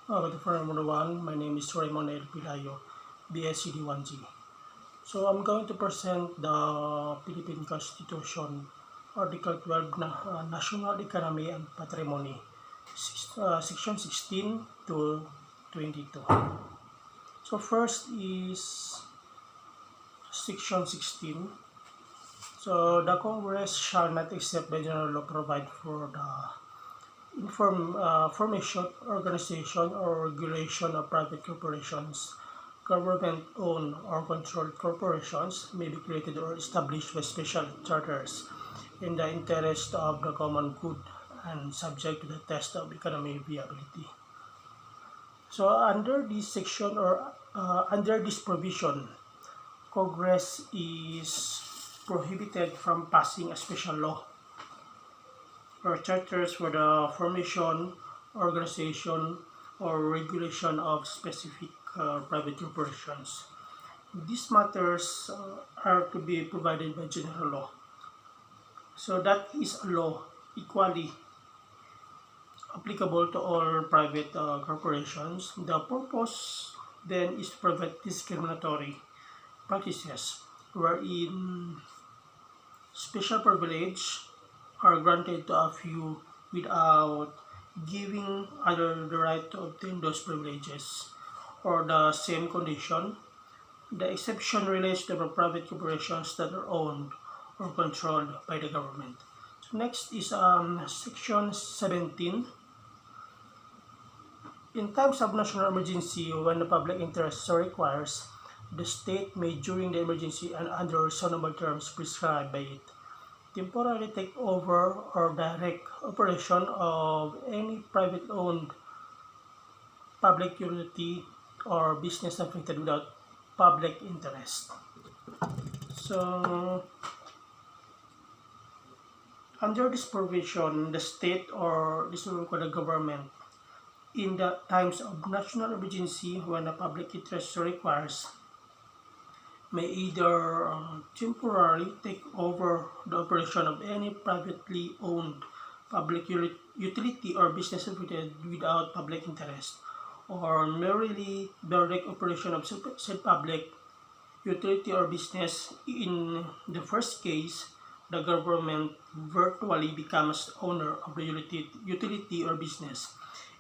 Good afternoon, everyone. My name is Raymond L. Pilayo, BSCD1G. So I'm going to present the Philippine Constitution, Article 12, National Economy and Patrimony, Section 16 to 22. So first is Section 16. So the Congress shall not except by general law provide for the formation, organization, or regulation of private corporations. Government-owned or controlled corporations may be created or established by special charters in the interest of the common good and subject to the test of economic viability. So under this section or under this provision, Congress is prohibited from passing a special law or charters for the formation, organization, or regulation of specific private corporations. These matters are to be provided by general law. So that is a law equally applicable to all private corporations. The purpose then is to prevent discriminatory practices wherein special privilege are granted to a few without giving other the right to obtain those privileges or the same condition. The exception relates to the private corporations that are owned or controlled by the government. So next is Section 17. In times of national emergency, when the public interest so requires, the state may, during the emergency and under reasonable terms prescribed by it, temporarily take over or direct operation of any private-owned public utility or business affected without public interest. So, under this provision, the state or this will call the government, in the times of national emergency when the public interest so requires, may either temporarily take over the operation of any privately owned public utility or business affected without public interest, or merely direct operation of said public utility or business. In the first case, the government virtually becomes owner of the utility or business.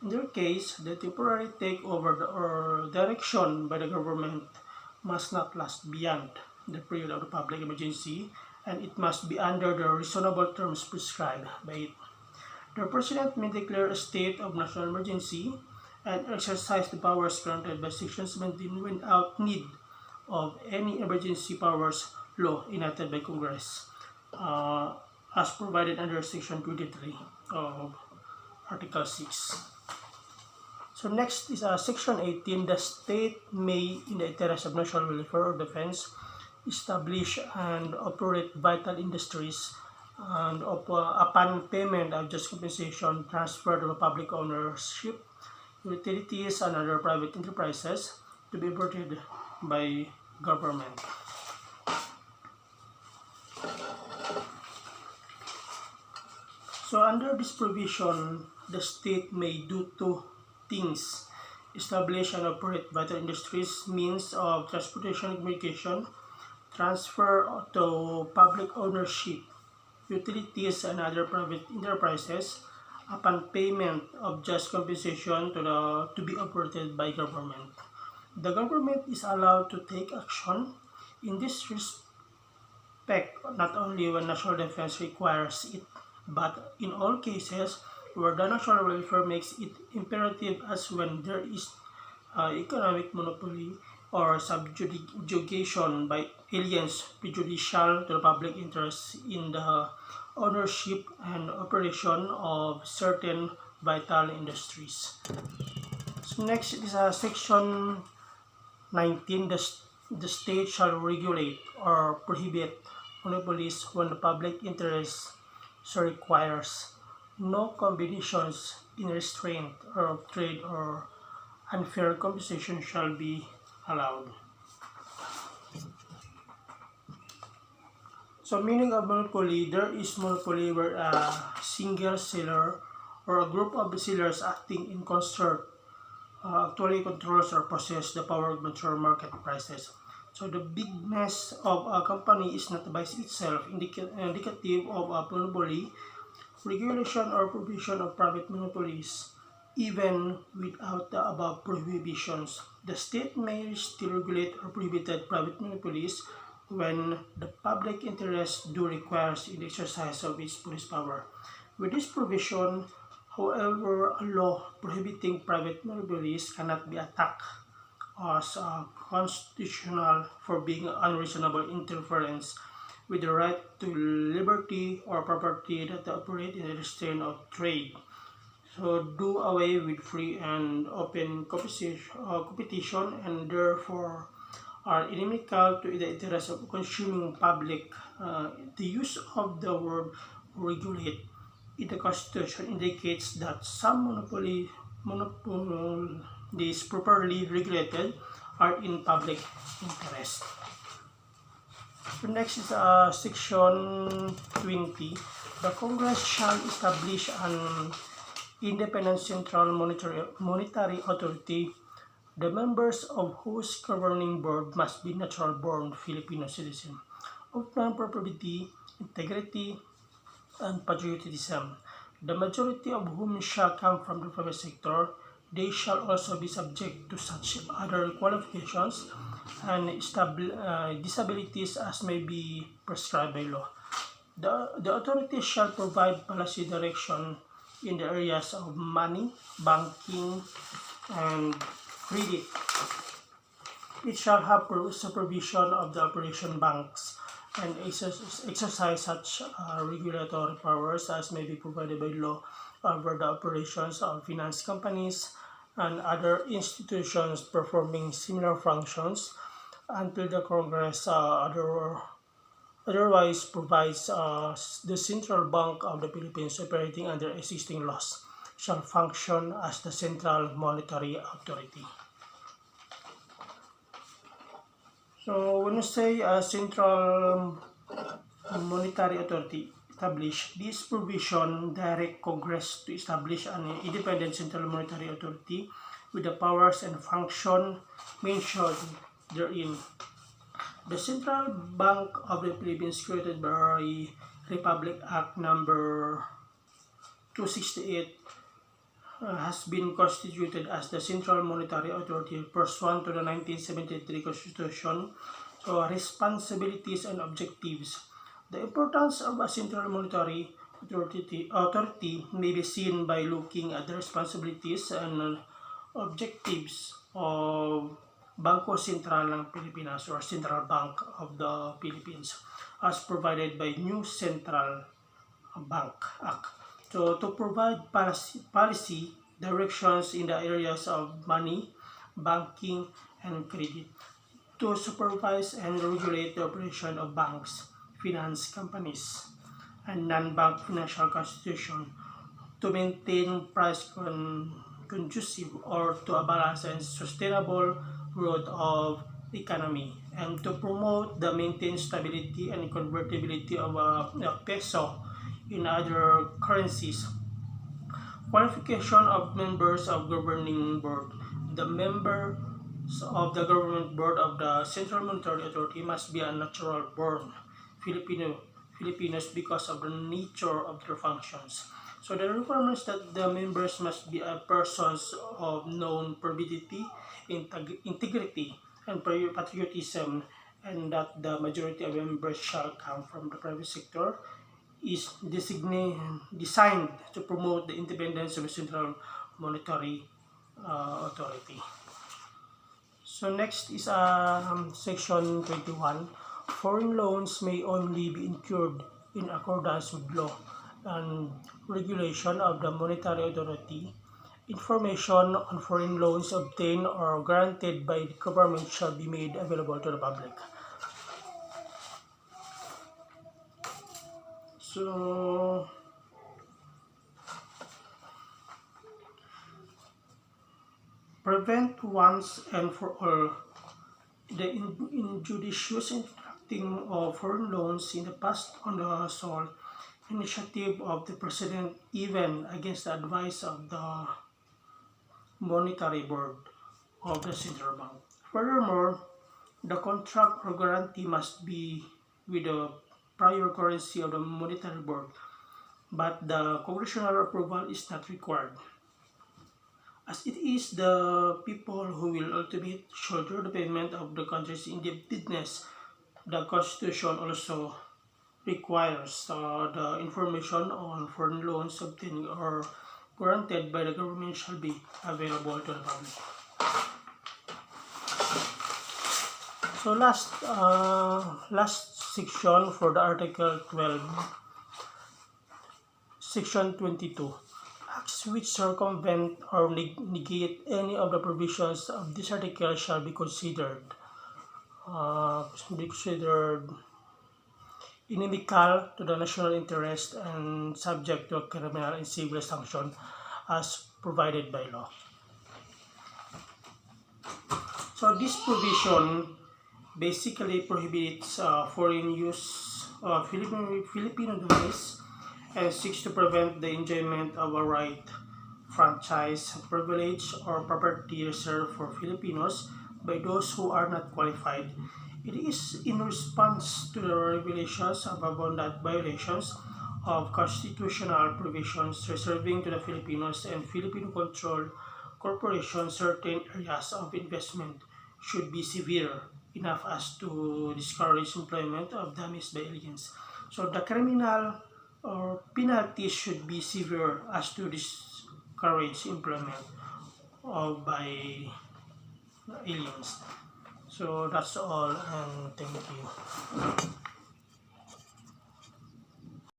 In their case, the temporary takeover or direction by the government must not last beyond the period of the public emergency, and it must be under the reasonable terms prescribed by it. The President may declare a state of national emergency and exercise the powers granted by Section 17 without need of any emergency powers law enacted by Congress, as provided under Section 23 of Article 6. So next is Section 18. The state may, in the interest of national welfare or defense, establish and operate vital industries and upon payment of just compensation, transfer to public ownership, utilities and other private enterprises to be operated by government. So under this provision, the state may do two things: establish and operate vital industries, means of transportation and communication, transfer to public ownership, utilities and other private enterprises upon payment of just compensation to be operated by government. The government is allowed to take action in this respect not only when national defense requires it, but in all cases where the national welfare makes it imperative, as when there is economic monopoly or subjugation by aliens prejudicial to the public interest in the ownership and operation of certain vital industries. So next is Section 19. The state shall regulate or prohibit monopolies when the public interest so requires. No combinations in restraint or trade or unfair competition shall be allowed. So meaning of monopoly, there is monopoly where a single seller or a group of sellers acting in concert actually controls or possess the power to control market prices. So the bigness of a company is not by itself indicative of a monopoly. Regulation or provision of private monopolies, even without the above prohibitions. The state may still regulate or prohibit private monopolies when the public interest do requires in the exercise of its police power. With this provision, however, a law prohibiting private monopolies cannot be attacked as constitutional for being unreasonable interference with the right to liberty or property that operate in the restraint of trade. So do away with free and open competition and therefore are inimical to the interest of consuming public. The use of the word regulate in the Constitution indicates that some monopolies properly regulated are in public interest. So next is section 20. The Congress shall establish an independent central monetary authority, the members of whose governing board must be natural-born Filipino citizens of non-probity, integrity, and patriotism, the majority of whom shall come from the private sector. They shall also be subject to such other qualifications and disabilities as may be prescribed by law. The authority shall provide policy direction in the areas of money, banking, and credit. It shall have supervision of the operation banks and exercise such regulatory powers as may be provided by law over the operations of finance companies and other institutions performing similar functions until the Congress otherwise provides. The Central Bank of the Philippines, operating under existing laws, shall function as the central monetary authority. So when you say central monetary authority established, this provision direct Congress to establish an independent central monetary authority with the powers and function mentioned therein. The Central Bank of the Philippines, created by Republic Act number 268, has been constituted as the Central Monetary Authority pursuant to the 1973 Constitution. So responsibilities and objectives. The importance of a Central Monetary Authority may be seen by looking at the responsibilities and objectives of Bangko Sentral ng Pilipinas or Central Bank of the Philippines as provided by new Central Bank Act. So to provide policy directions in the areas of money, banking, and credit, to supervise and regulate the operation of banks, finance companies, and non-bank financial institutions, to maintain price conducive or to a balanced and sustainable growth of economy, and to promote the maintained stability and convertibility of a peso in other currencies. Qualification of members of governing board. The members of the government board of the Central Monetary Authority must be a natural-born Filipinos because of the nature of their functions. So the requirements that the members must be persons of known probity, integrity, and patriotism, and that the majority of members shall come from the private sector, is designed to promote the independence of the Central Monetary Authority. So next is section 21. Foreign loans may only be incurred in accordance with law and regulation of the Monetary Authority. Information on foreign loans obtained or granted by the government shall be made available to the public. So prevent once and for all the injudicious interacting of foreign loans in the past on the sole initiative of the President, even against the advice of the monetary board of the central bank. Furthermore, the contract or guarantee must be with the prior currency of the monetary board, but the congressional approval is not required, as it is the people who will ultimately shoulder the payment of the country's indebtedness. The Constitution also requires the information on foreign loans obtained or granted by the government shall be available to the public. So last section for the Article 12, Section 22. Acts which circumvent or negate any of the provisions of this article shall be considered inimical to the national interest and subject to criminal and civil sanction as provided by law. So this provision basically prohibits foreign use of Filipino device and seeks to prevent the enjoyment of a right, franchise, privilege, or property reserved for Filipinos by those who are not qualified. It is in response to the revelations of abundant violations of constitutional provisions reserving to the Filipinos and Filipino-controlled corporations certain areas of investment should be severe enough as to discourage employment of damaged by aliens. So the criminal or penalties should be severe as to discourage employment of by aliens. So that's all, and thank you.